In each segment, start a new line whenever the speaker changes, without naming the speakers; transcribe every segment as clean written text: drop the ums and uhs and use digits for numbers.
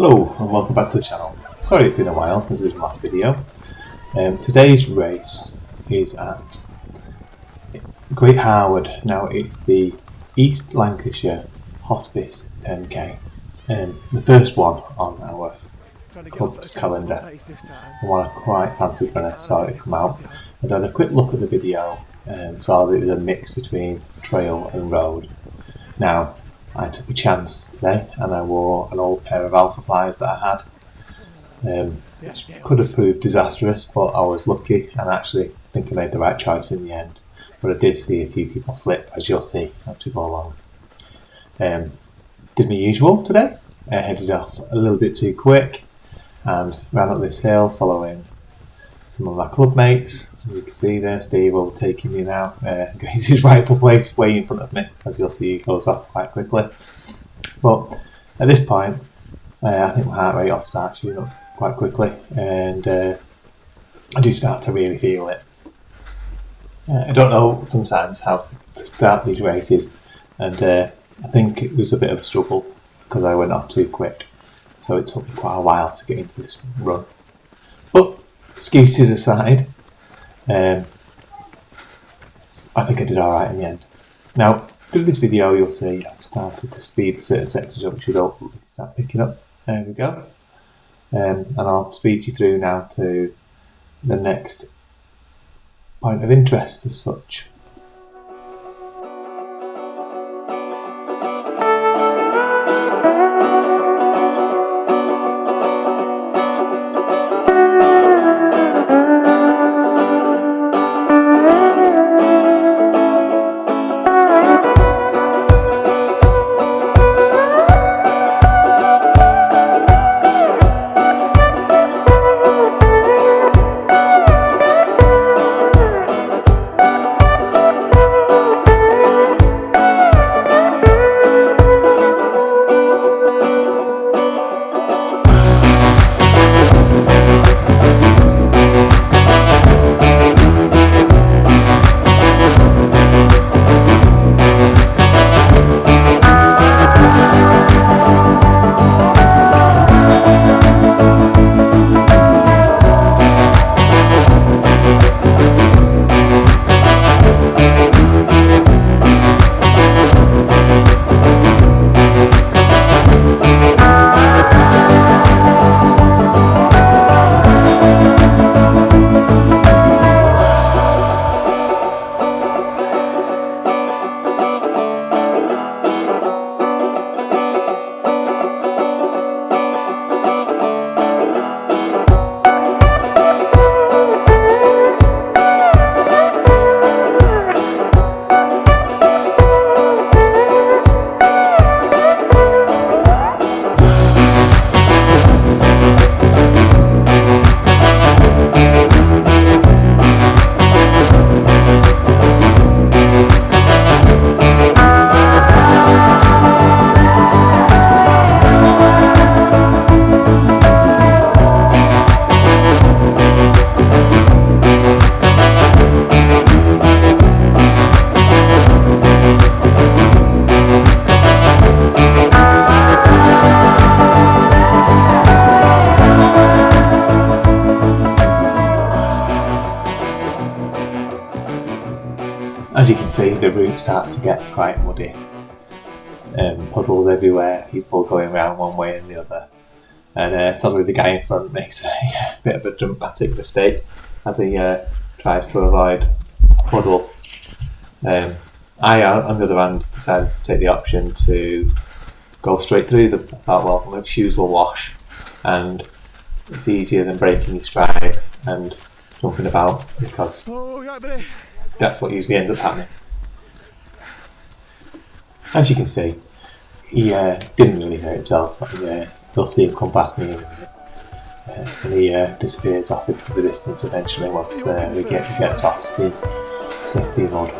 Hello and welcome back to the channel. Sorry it's been a while since the last video. Today's race is at Great Harwood. Now it's the East Lancashire Hospice 10k. The first one on our club's calendar. And one I quite fancied when I saw it come out. I did a quick look at the video and saw that it was a mix between trail and road. Now I took a chance today and I wore an old pair of Alpha Flies that I had. Which could have proved disastrous, but I was lucky and actually think I made the right choice in the end. But I did see a few people slip, as you'll see as we go along. Did my usual today. I headed off a little bit too quick and ran up this hill following some of my club mates. As you can see there, Steve overtaking me now, getting to his rightful place way in front of me. As you'll see, he goes off quite quickly. But at this point, I think my heart rate will start shooting up quite quickly, and I do start to really feel it. I don't know sometimes how to start these races, and I think it was a bit of a struggle because I went off too quick, so it took me quite a while to get into this run. But excuses aside, I think I did alright in the end. Now, through this video you'll see I've started to speed certain sections up, which should hopefully start picking up. There we go. And I'll speed you through now to the next point of interest as such. As you can see, the route starts to get quite muddy. Puddles everywhere, people going around one way and the other. And sadly the guy in front makes a bit of a dramatic mistake as he tries to avoid a puddle. I, on the other hand, decided to take the option to go straight through them. I thought, well, my shoes will wash and it's easier than breaking your stride and jumping about, because that's what usually ends up happening. As you can see, he didn't really hurt himself, and you'll see him come past me in a minute. And he disappears off into the distance eventually once he gets off the slippy mud.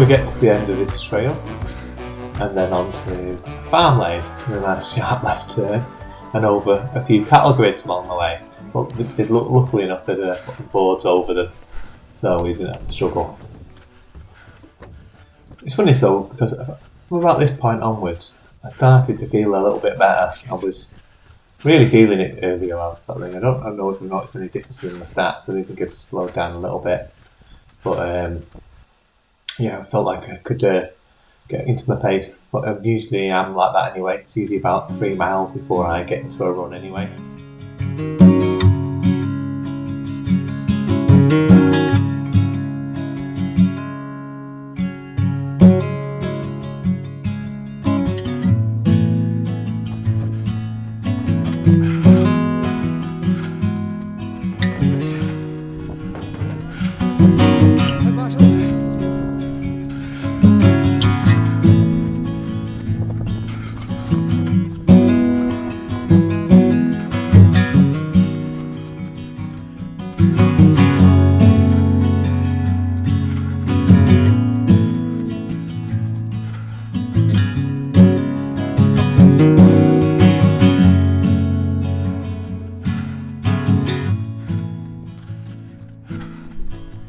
we get to the end of this trail, and then onto farm lane with a nice sharp left turn, and over a few cattle grids along the way. But they'd luckily enough they'd put some boards over them, so we didn't have to struggle. It's funny though, because from about this point onwards, I started to feel a little bit better. I was really feeling it earlier on. I don't know if I've noticed any difference in my stats. I think I've slowed down a little bit, but yeah, I felt like I could get into my pace. But I usually am like that anyway. It's usually about 3 miles before I get into a run anyway.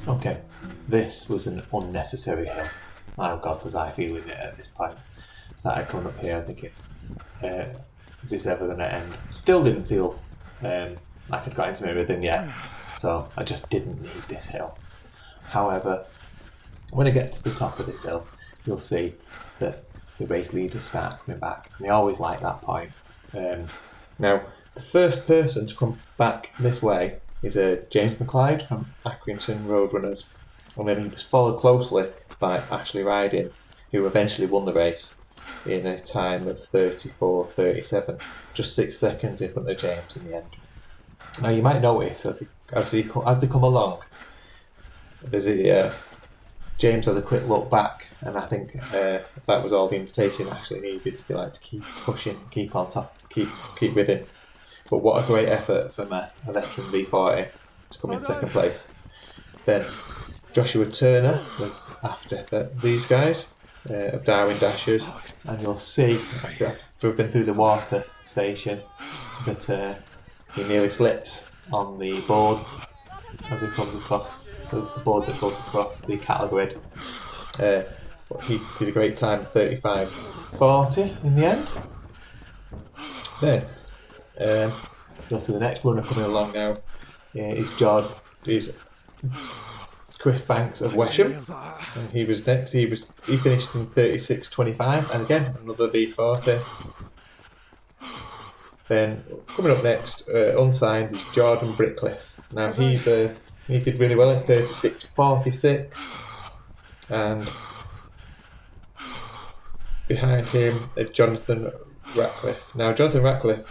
Okay, this was an unnecessary hill. My God, was I feeling it at this point. Started coming up here thinking, is this ever going to end? Still didn't feel like I'd got into my rhythm yet, so I just didn't need this hill. However, when I get to the top of this hill, you'll see that the race leaders start coming back, and they always like that point. Now, the first person to come back this way is James McLeod from Accrington Roadrunners, and then he was followed closely by Ashley Riding, who eventually won the race in a time of 34.37, just 6 seconds in front of James in the end. Now you might notice as they come along, there's James has a quick look back, and I think that was all the invitation Ashley needed, if you like, to keep pushing, keep on top, keep with him. But what a great effort from a veteran V40 to come in second place. Then Joshua Turner was after these guys of Darwin Dashers, and you'll see after we've been through the water station that he nearly slips on the board as he comes across the board that goes across the cattle grid. But he did a great time, 35.40 in the end. Then you'll see the next runner coming along now is Chris Banks of Wesham, and he was next. He finished in 36.25, and again another V40. Then coming up next, unsigned, is Jordan Brickliffe. Now he did really well at 36.46, and behind him Jonathan Ratcliffe. Now Jonathan Ratcliffe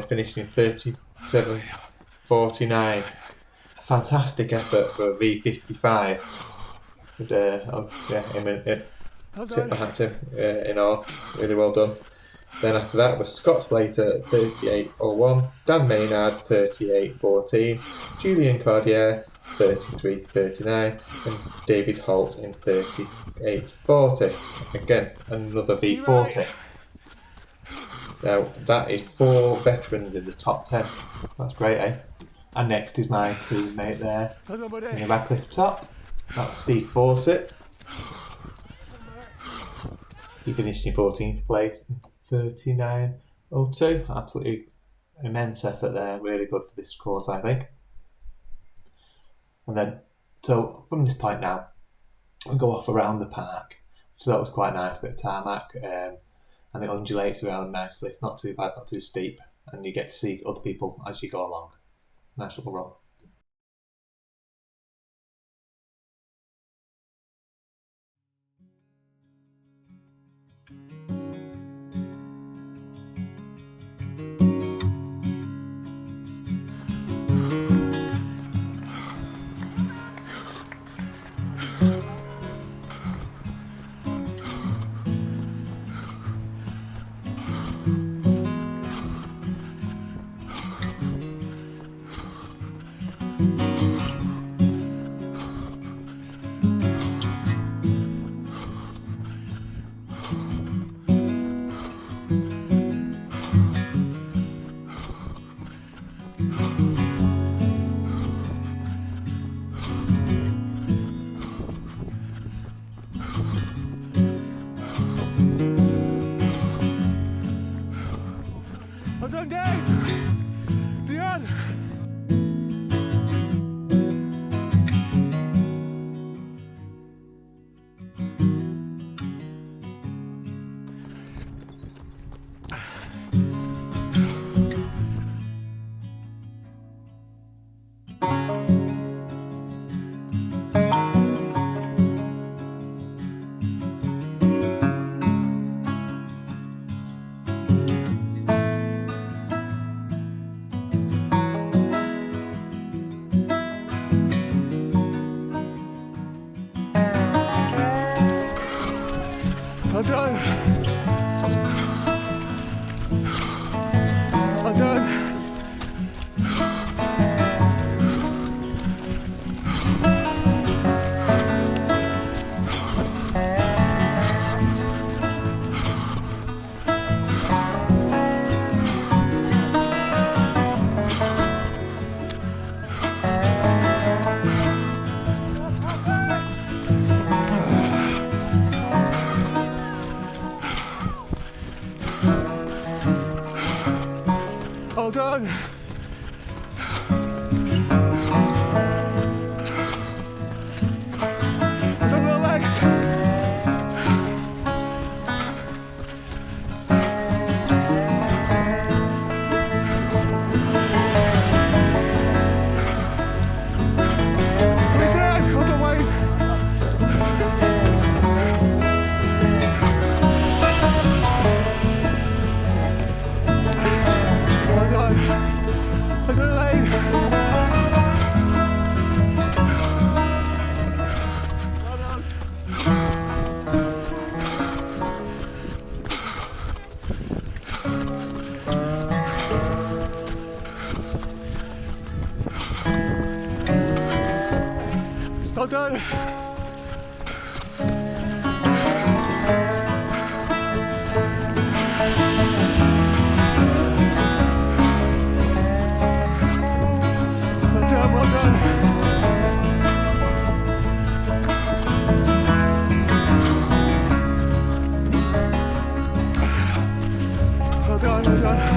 finished in 37.49. Fantastic effort for a V55. And, tip my hat to him in all. Really well done. Then after that was Scott Slater at 38.01, Dan Maynard 38.14, Julian Cordier 33.39, and David Holt in 38.40. Again, another V40. Now that is 4 veterans in the top 10. That's great, eh? And next is my teammate there in the Radcliffe top. That's Steve Fawcett. He finished in 14th place, 39.02. Absolutely immense effort there. Really good for this course, I think. And then, so from this point now, we go off around the park. So that was quite nice, bit of tarmac, and it undulates around nicely. It's not too bad, not too steep, and you get to see other people as you go along. Nice little run.
Well done, Dave! Beyond! Well done. Well done. Well done. Well done, legs. Well done, Wayne. Well done, Elaine. Well done. Well done. Well done. Well done, well done.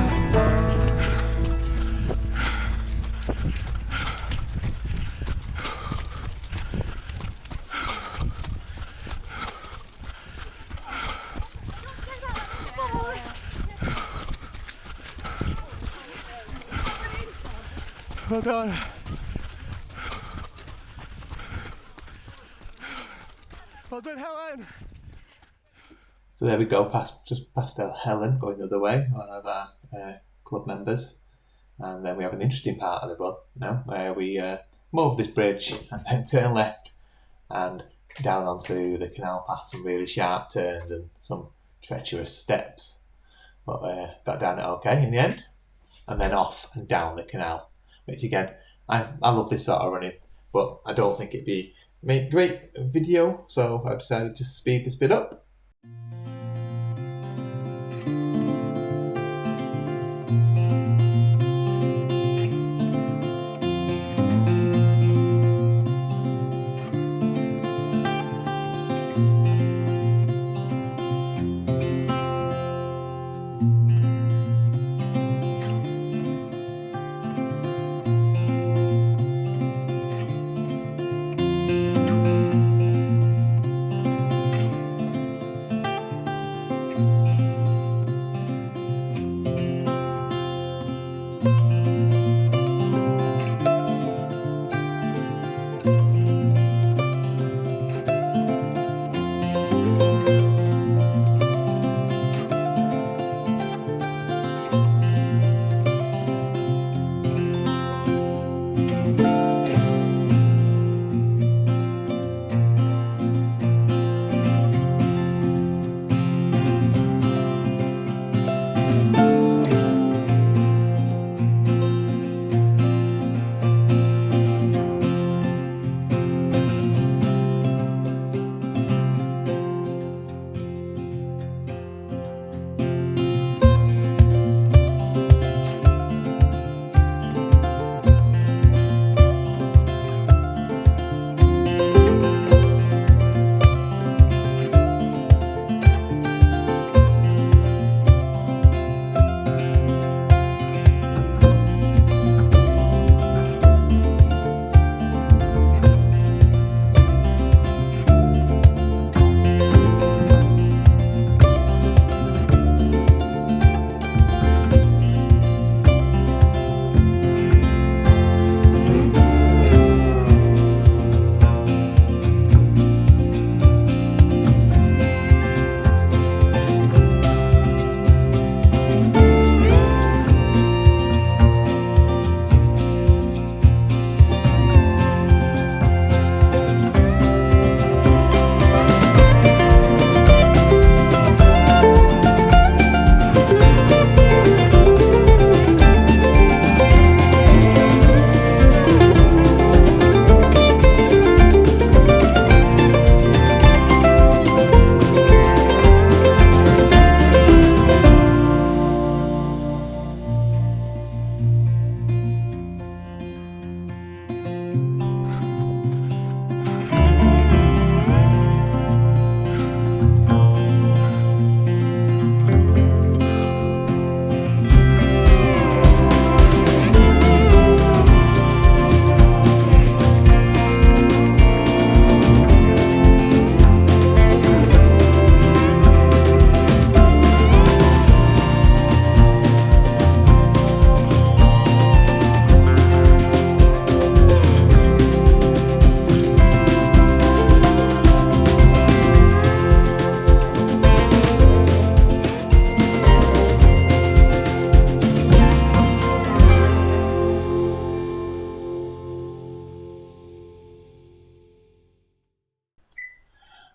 Well done. Well done, Helen.
So there we go, just past Helen, going the other way, one of our club members. And then we have an interesting part of the run now, where we move this bridge and then turn left and down onto the canal path, some really sharp turns and some treacherous steps. But got down it okay in the end. And then off and down the canal, which again, I love this sort of running, but I don't think it'd be a great video, so I decided to speed this bit up.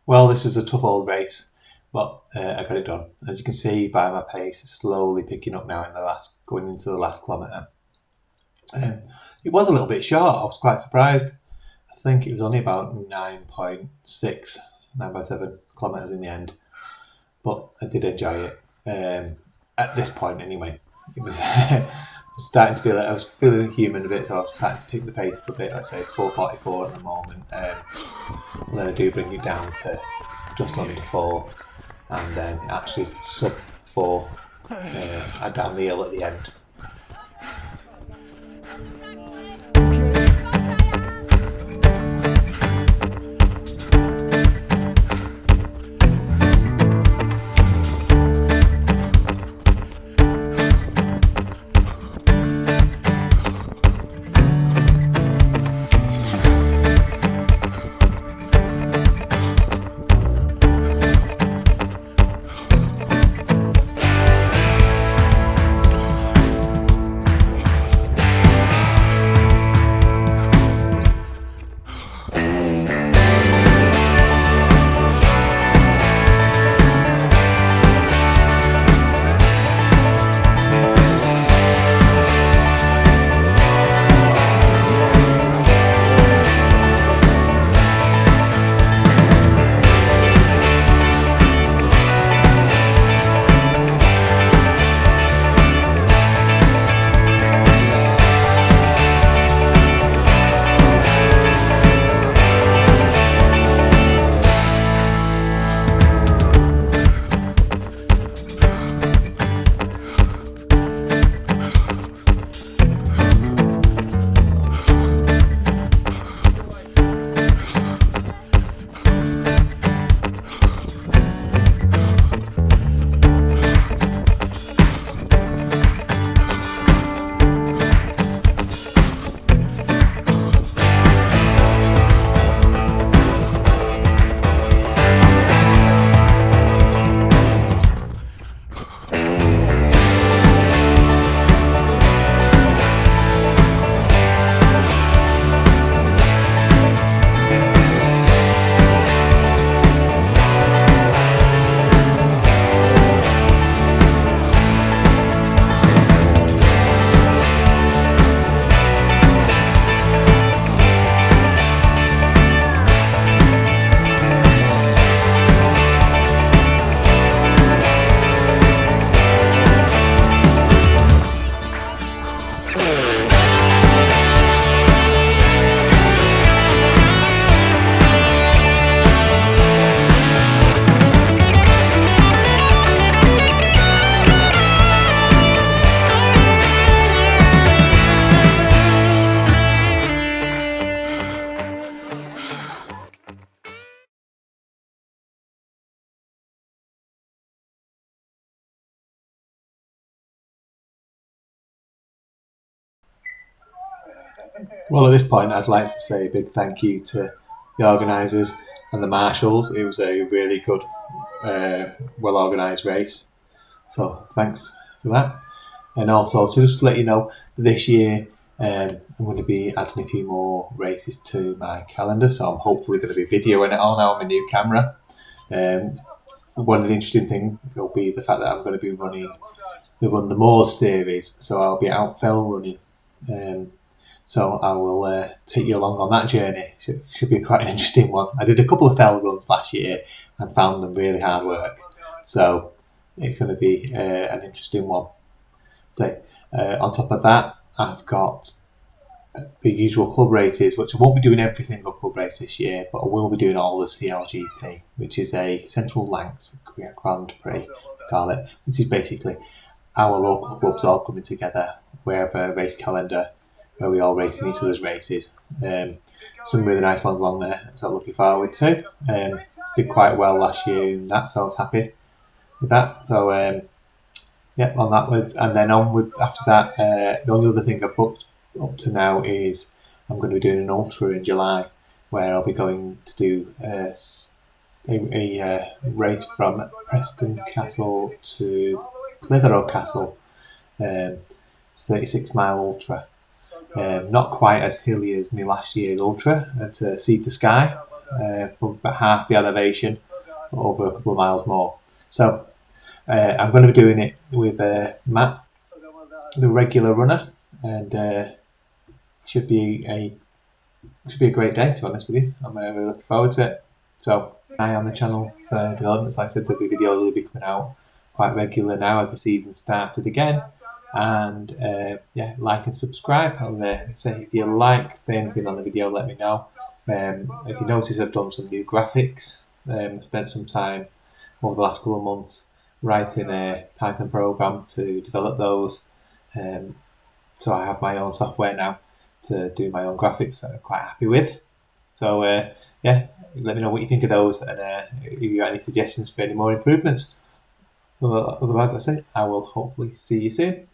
Well, this was a tough old race, but I got it done. As you can see by my pace, slowly picking up now going into the last kilometre. It was a little bit short. I was quite surprised. I think it was only about 9.7 kilometres in the end, but I did enjoy it. At this point, anyway, it was starting to feel it. I was feeling human a bit, so I was starting to pick the pace up a bit. I'd say 4:44 at the moment, and then I do bring it down to just under 4, and then actually sub 4 down the hill at the end. Well, at this point, I'd like to say a big thank you to the organisers and the marshals. It was a really good, well organised race. So thanks for that. And also, to just let you know, this year I'm going to be adding a few more races to my calendar. So I'm hopefully going to be videoing it all now on my new camera. One of the interesting things will be the fact that I'm going to be running the Run the Moors series. So I'll be out fell running. So I will take you along on that journey. Should be quite an interesting one. I did a couple of fell runs last year and found them really hard work. So it's going to be an interesting one. So on top of that, I've got the usual club races, which I won't be doing every single club race this year, but I will be doing all the CLGP, which is a Central Lancs Grand Prix, we call it, which is basically our local clubs all coming together. We have a race calendar where we all race in each other's races. Some really nice ones along there, so I'm looking forward to. Did quite well last year in that, so I was happy with that. So on that, and then onwards after that, the only other thing I've booked up to now is I'm going to be doing an ultra in July, where I'll be going to do a race from Preston Castle to Clitheroe Castle. It's 36-mile ultra. Not quite as hilly as my last year's ultra at Sea to Sky, about half the elevation, over a couple of miles more. So I'm going to be doing it with Matt, the regular runner, and it should be a great day, to be honest with you. I'm really looking forward to it. So, eye on the channel for developments. Like I said, there'll be videos will be coming out quite regular now as the season started again. And like and subscribe. And say if you like anything on the video, let me know. If you notice, I've done some new graphics. Spent some time over the last couple of months writing a Python program to develop those. So I have my own software now to do my own graphics that I'm quite happy with. So let me know what you think of those, and if you got any suggestions for any more improvements. Otherwise, I say I will hopefully see you soon.